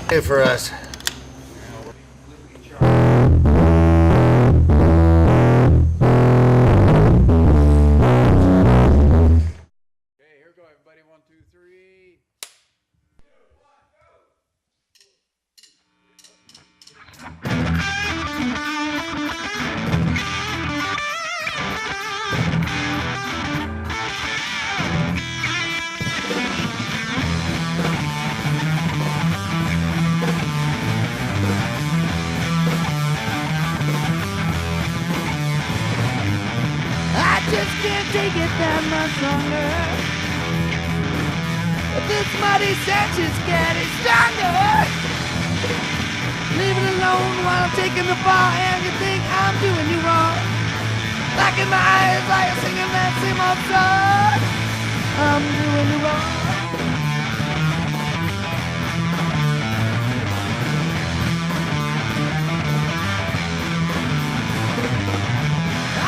Hey for us. I just can't take it that much longer. This muddy sense is getting stronger. Leave it alone while I'm taking the fall, and you think I'm doing you wrong. Back in my eyes like I'm singing that same old song. I'm doing you wrong.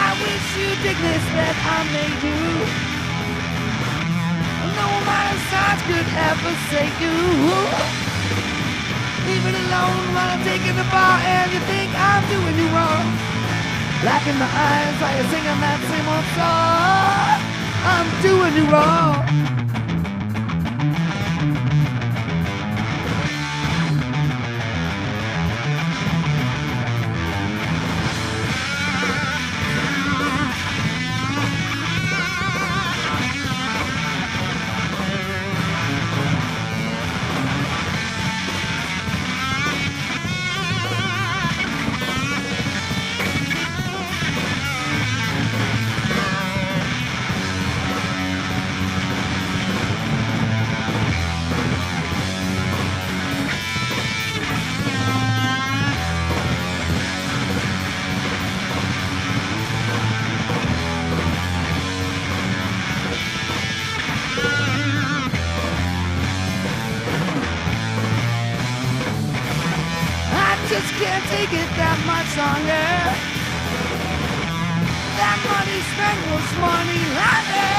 I wish you dig this that I made you. No amount of signs could ever save you. Leave it alone while I'm taking the bar, and you think I'm doing you wrong. Black in my eyes while you're singing that same old song. I'm doing you wrong. Just can't take it that much longer. That money strangles money longer.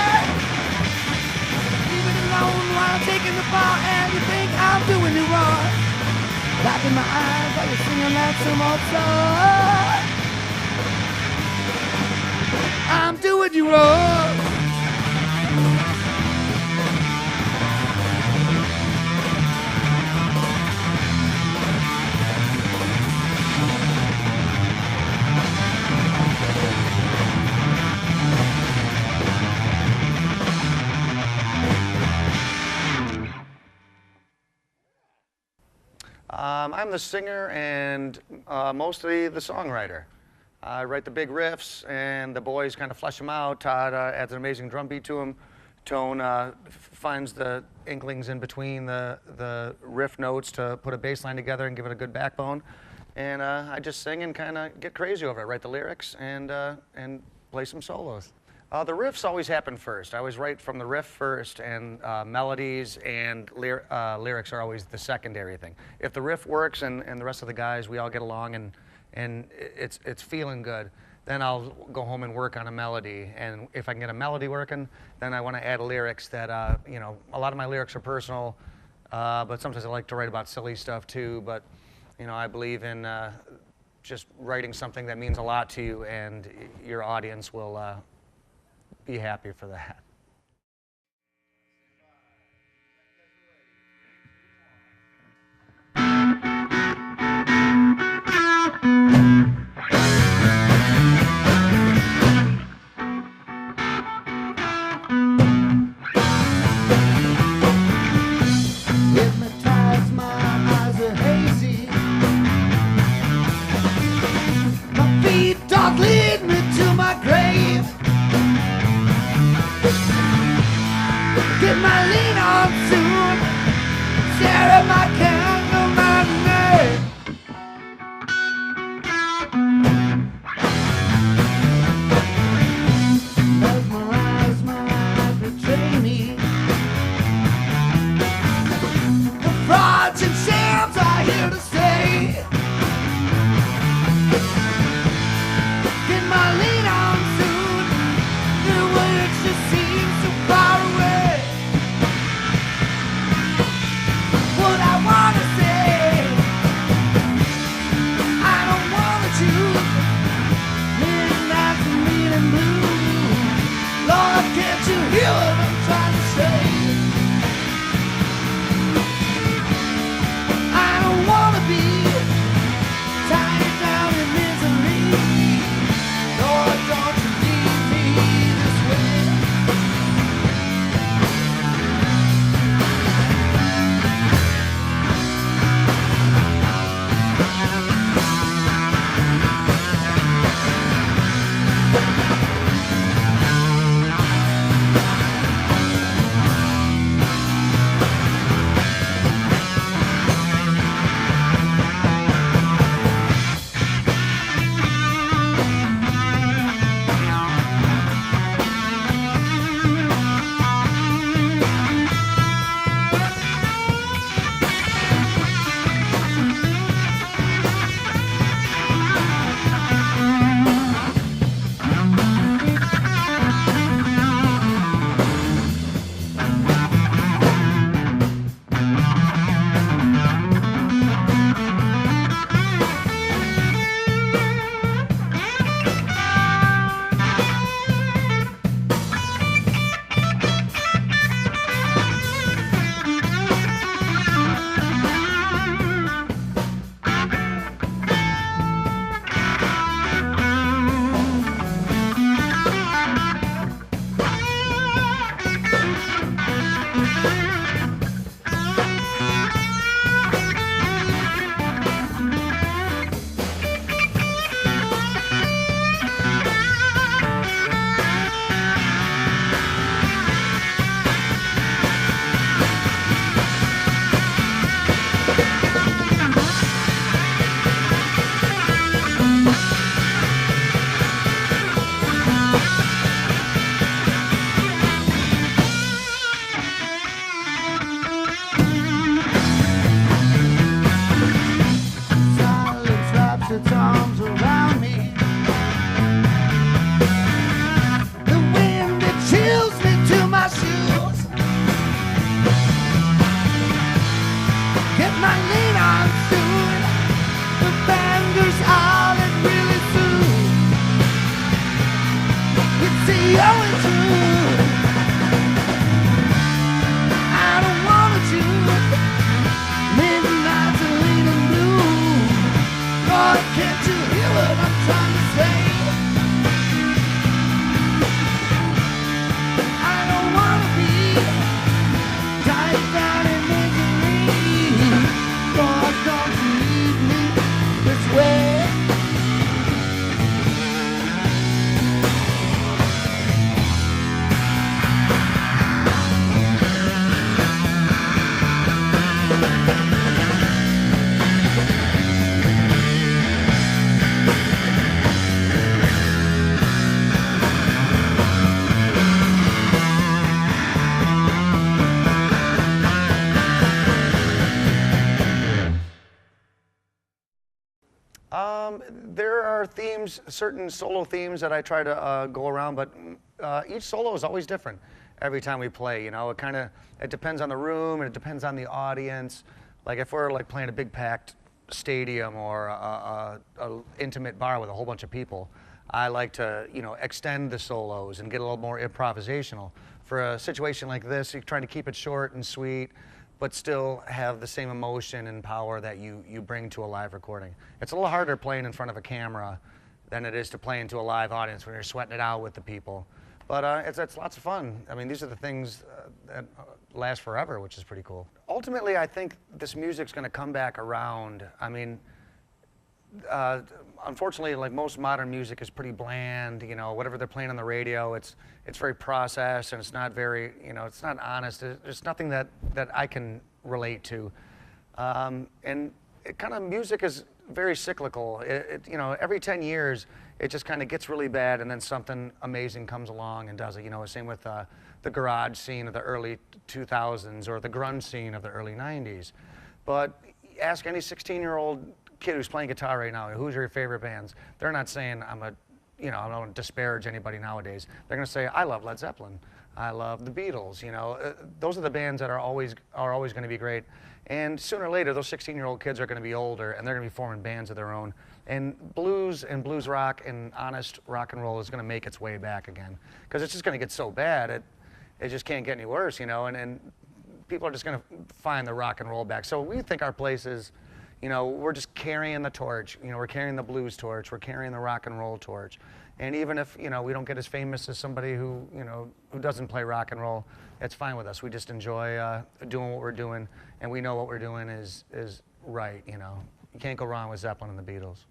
Leave it alone while I'm taking the bar, and you think I'm doing you wrong. Back in my eyes while you're singing that same old song. I'm doing you wrong. I'm the singer and mostly the songwriter. I write the big riffs, and the boys kind of flesh them out. Todd adds an amazing drum beat to them. Tone finds the inklings in between the riff notes to put a bass line together and give it a good backbone. And I just sing and kind of get crazy over it. Write the lyrics and play some solos. The riffs always happen first. I always write from the riff first, and melodies and lyrics are always the secondary thing. If the riff works and the rest of the guys, we all get along and it's feeling good, then I'll go home and work on a melody. And if I can get a melody working, then I want to add lyrics that, you know, a lot of my lyrics are personal, but sometimes I like to write about silly stuff too. But, you know, I believe in just writing something that means a lot to you, and your audience will be happy for that. Hypnotized, my eyes are hazy. My feet don't lead me to my grave. There are themes, certain solo themes that I try to go around, but each solo is always different every time we play. You know, it depends on the room and it depends on the audience. Like if we're like playing a big packed stadium or a intimate bar with a whole bunch of people, I like to, you know, extend the solos and get a little more improvisational. For a situation like this, you're trying to keep it short and sweet, but still have the same emotion and power that you bring to a live recording. It's a little harder playing in front of a camera than it is to play into a live audience when you're sweating it out with the people. But it's lots of fun. I mean, these are the things that last forever, which is pretty cool. Ultimately, I think this music's gonna come back around. I mean, unfortunately, like most modern music is pretty bland. You know, whatever they're playing on the radio, it's very processed and it's not very, you know, it's not honest. There's nothing that I can relate to. And it kind of music is very cyclical. You know, every 10 years, it just kind of gets really bad, and then something amazing comes along and does it. You know, same with the garage scene of the early 2000s or the grunge scene of the early 90s. But ask any 16-year-old kid who's playing guitar right now, who's your favorite bands? They're not saying you know, I don't disparage anybody nowadays. They're gonna say, I love Led Zeppelin. I love the Beatles. You know, those are the bands that are always gonna be great. And sooner or later, those 16-year-old kids are gonna be older and they're gonna be forming bands of their own. And blues rock and honest rock and roll is gonna make its way back again. Because it's just gonna get so bad, it just can't get any worse, you know, and people are just gonna find the rock and roll back. So we think our place is, you know, we're just carrying the torch. You know, we're carrying the blues torch. We're carrying the rock and roll torch. And even if, you know, we don't get as famous as somebody who, you know, who doesn't play rock and roll, it's fine with us. We just enjoy doing what we're doing, and we know what we're doing is right, you know. You can't go wrong with Zeppelin and the Beatles.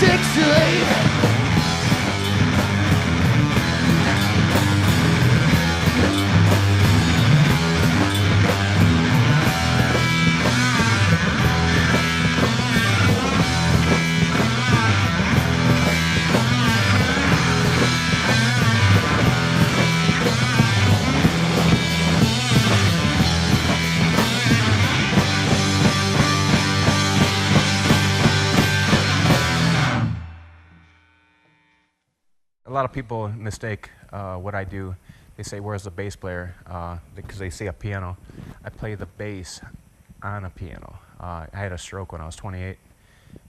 sexy. A lot of people mistake what I do. They say, where's the bass player? Because they see a piano. I play the bass on a piano. I had a stroke when I was 28,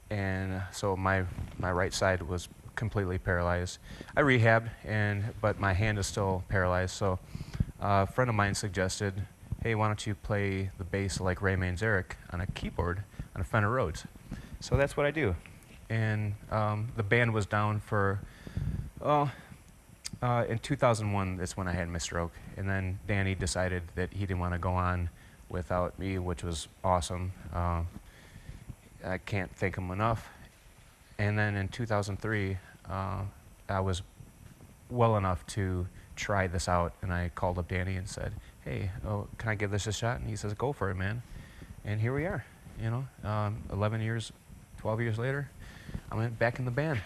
and so my right side was completely paralyzed. I rehabbed, but my hand is still paralyzed, so a friend of mine suggested, hey, why don't you play the bass like Ray Manzarek on a keyboard on a Fender Rhodes? So that's what I do. And the band was down for in 2001, that's when I had my stroke. And then Danny decided that he didn't want to go on without me, which was awesome. I can't thank him enough. And then in 2003, I was well enough to try this out, and I called up Danny and said, hey, can I give this a shot? And he says, go for it, man. And here we are, 11 years, 12 years later, I'm back in the band.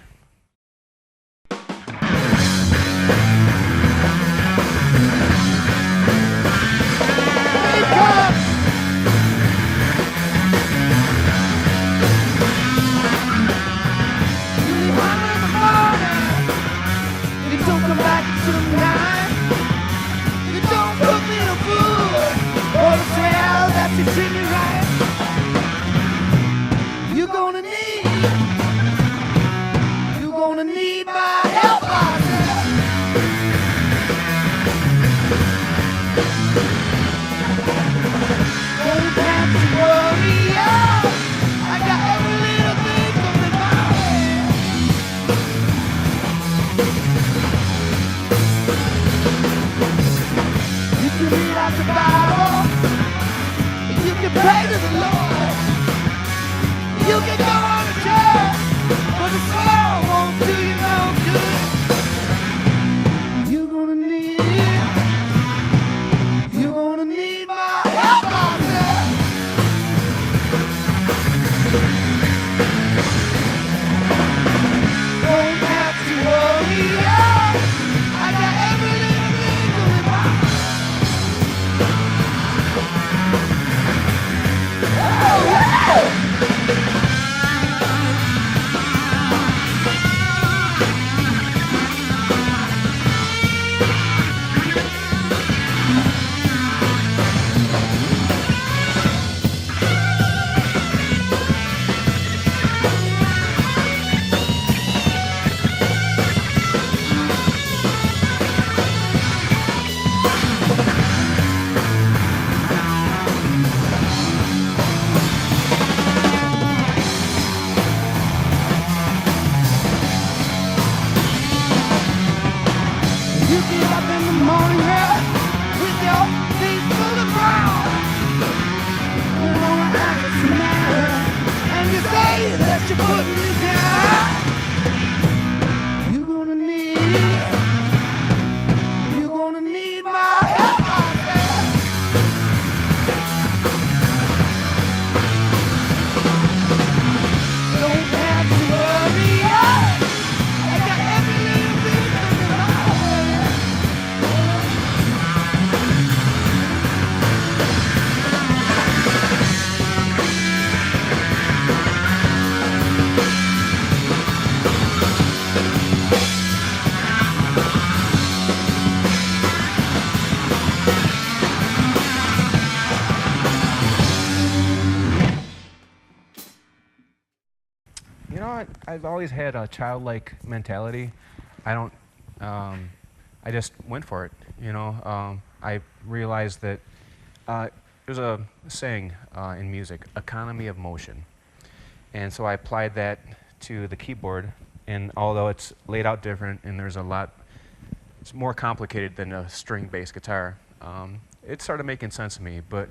I've always had a childlike mentality. I just went for it, I realized that there's a saying in music, economy of motion. And so I applied that to the keyboard, and although it's laid out different and it's more complicated than a string-based guitar, it started making sense to me. But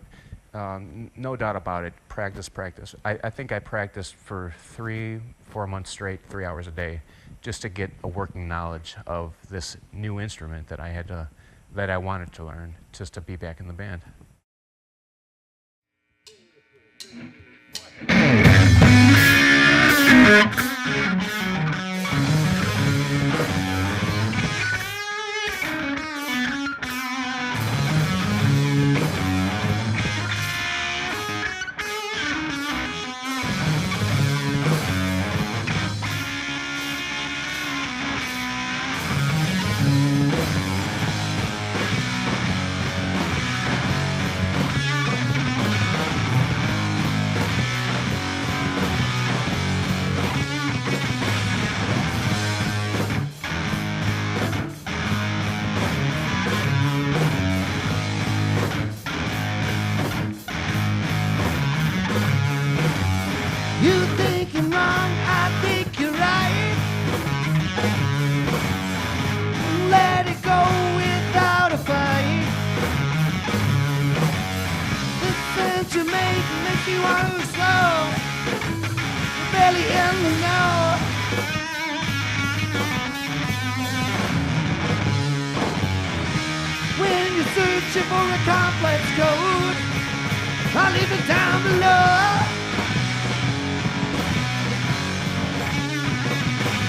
No doubt about it. Practice, practice. I think I practiced for 3-4 months straight, 3 hours a day, just to get a working knowledge of this new instrument that I wanted to learn, just to be back in the band. You think you're wrong, I think you're right. Let it go without a fight. The sense you make makes you want to slow. You're barely in the know. When you're searching for a complex code, I'll leave it down below.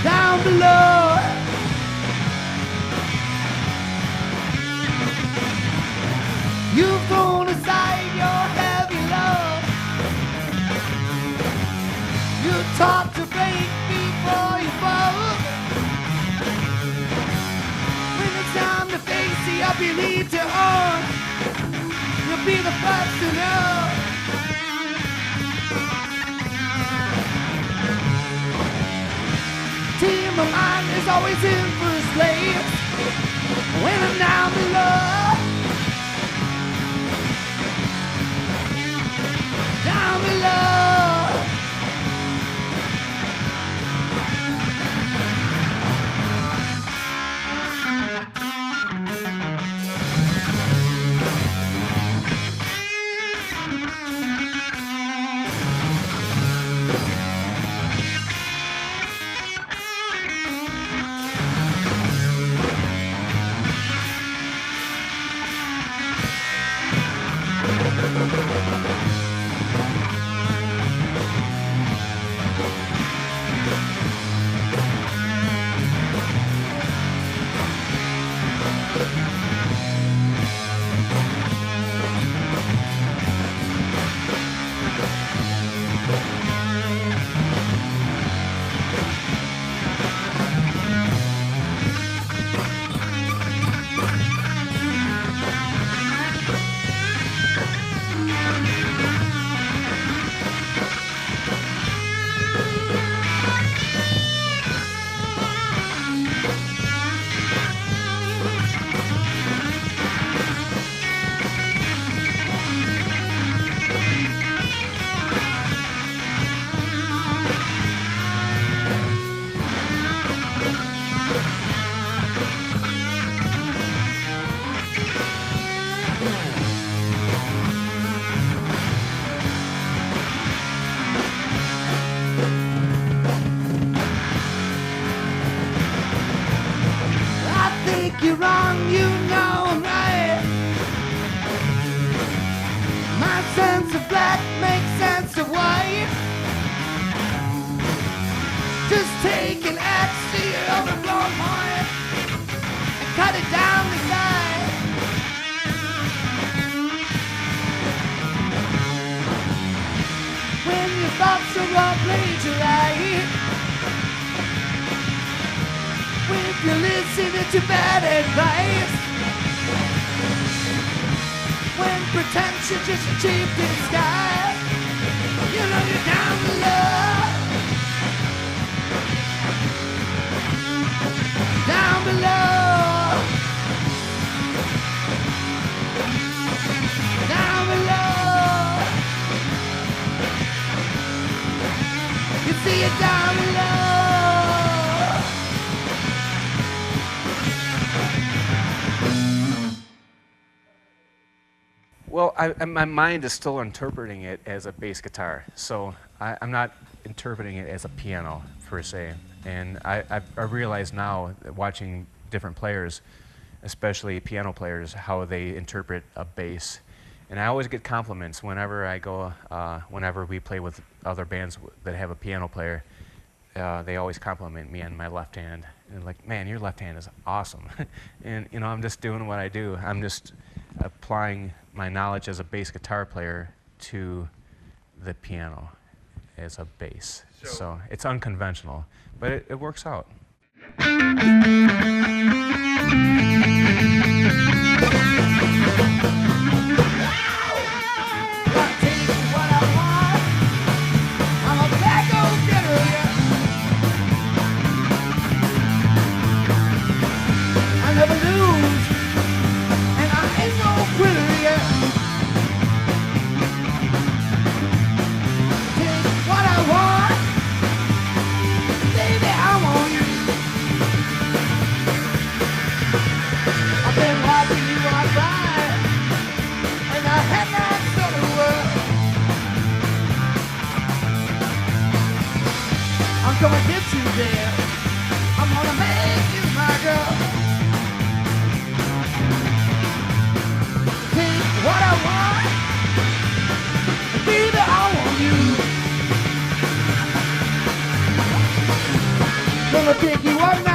Down below. You've thrown aside your heavy love. You're taught to break before you fall. When it's time to face the up you need to own, you'll be the first to know. Team of mine is always in first place when I'm down below. Down below. You're wrong, you know I'm right. My sense of black makes sense of white. Just take an axe to your overblown point and cut it down the side. When your thoughts are all plagiarized, if you're listening to bad advice, when pretension just a cheap disguise, you know you're down below. Down below. Down below. You see it down below. Well, my mind is still interpreting it as a bass guitar, so I'm not interpreting it as a piano per se. And I realize now, that watching different players, especially piano players, how they interpret a bass. And I always get compliments whenever I go, whenever we play with other bands that have a piano player. They always compliment me on my left hand. And like, man, your left hand is awesome. And you know, I'm just doing what I do. I'm just applying my knowledge as a bass guitar player to the piano as a bass. So it's unconventional, but it works out. I'm gonna get you there. I'm gonna make you my girl. Take what I want, baby, I want you. Gonna take you up.